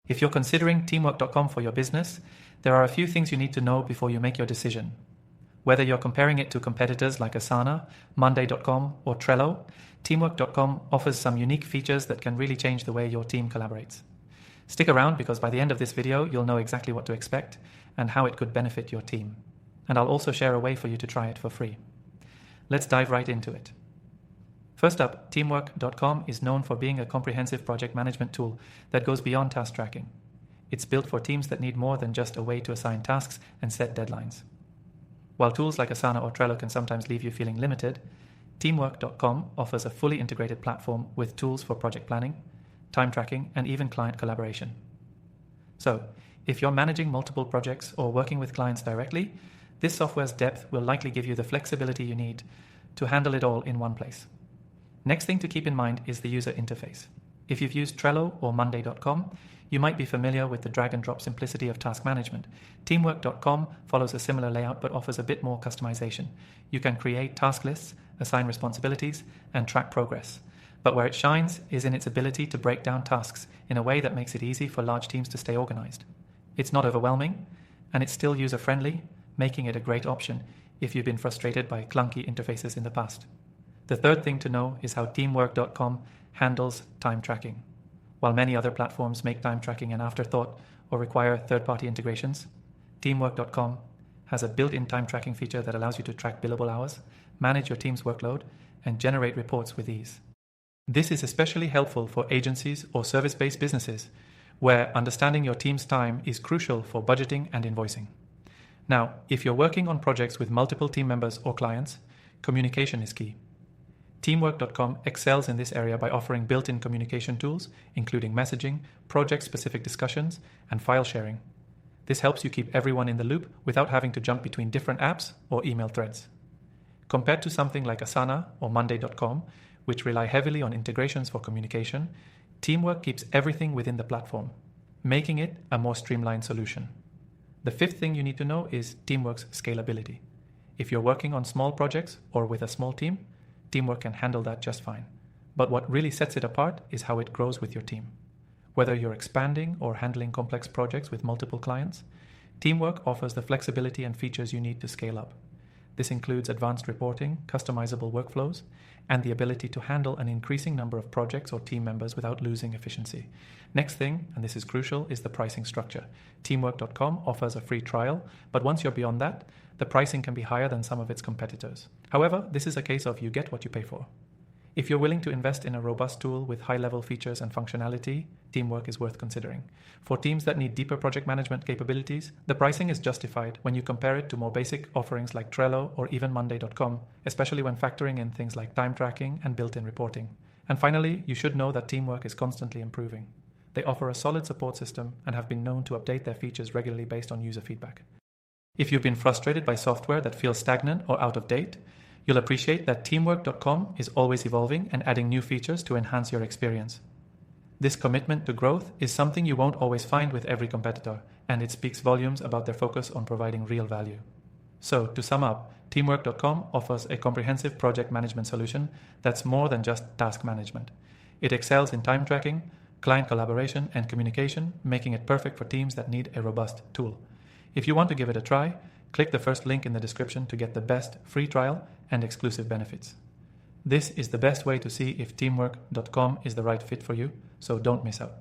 If you're considering Teamwork.com for your business, there are a few things you need to know before you make your decision. Whether you're comparing it to competitors like Asana, Monday.com, or Trello, Teamwork.com offers some unique features that can really change the way your team collaborates. Stick around because by the end of this video, you'll know exactly what to expect and how it could benefit your team. And I'll also share a way for you to try it for free. Let's dive right into it. First up, Teamwork.com is known for being a comprehensive project management tool that goes beyond task tracking. It's built for teams that need more than just a way to assign tasks and set deadlines. While tools like Asana or Trello can sometimes leave you feeling limited, Teamwork.com offers a fully integrated platform with tools for project planning, time tracking, and even client collaboration. So, if you're managing multiple projects or working with clients directly, this software's depth will likely give you the flexibility you need to handle it all in one place. Next thing to keep in mind is the user interface. If you've used Trello or Monday.com, you might be familiar with the drag and drop simplicity of task management. Teamwork.com follows a similar layout but offers a bit more customization. You can create task lists, assign responsibilities, and track progress. But where it shines is in its ability to break down tasks in a way that makes it easy for large teams to stay organized. It's not overwhelming, and it's still user-friendly, making it a great option if you've been frustrated by clunky interfaces in the past. The third thing to know is how Teamwork.com handles time tracking. While many other platforms make time tracking an afterthought or require third-party integrations, Teamwork.com has a built-in time tracking feature that allows you to track billable hours, manage your team's workload, and generate reports with ease. This is especially helpful for agencies or service-based businesses, where understanding your team's time is crucial for budgeting and invoicing. Now, if you're working on projects with multiple team members or clients, communication is key. Teamwork.com excels in this area by offering built-in communication tools, including messaging, project-specific discussions, and file sharing. This helps you keep everyone in the loop without having to jump between different apps or email threads. Compared to something like Asana or Monday.com, which rely heavily on integrations for communication, Teamwork keeps everything within the platform, making it a more streamlined solution. The fifth thing you need to know is Teamwork's scalability. If you're working on small projects or with a small team, Teamwork can handle that just fine. But what really sets it apart is how it grows with your team. Whether you're expanding or handling complex projects with multiple clients, Teamwork offers the flexibility and features you need to scale up. This includes advanced reporting, customizable workflows, and the ability to handle an increasing number of projects or team members without losing efficiency. Next thing, and this is crucial, is the pricing structure. Teamwork.com offers a free trial, but once you're beyond that, the pricing can be higher than some of its competitors. However, this is a case of you get what you pay for. If you're willing to invest in a robust tool with high-level features and functionality, Teamwork is worth considering. For teams that need deeper project management capabilities, the pricing is justified when you compare it to more basic offerings like Trello or even Monday.com, especially when factoring in things like time tracking and built-in reporting. And finally, you should know that Teamwork is constantly improving. They offer a solid support system and have been known to update their features regularly based on user feedback. If you've been frustrated by software that feels stagnant or out of date, you'll appreciate that Teamwork.com is always evolving and adding new features to enhance your experience. This commitment to growth is something you won't always find with every competitor, and it speaks volumes about their focus on providing real value. So, to sum up, Teamwork.com offers a comprehensive project management solution that's more than just task management. It excels in time tracking, client collaboration, and communication, making it perfect for teams that need a robust tool. If you want to give it a try, click the first link in the description to get the best free trial and exclusive benefits. This is the best way to see if Teamwork.com is the right fit for you, so don't miss out.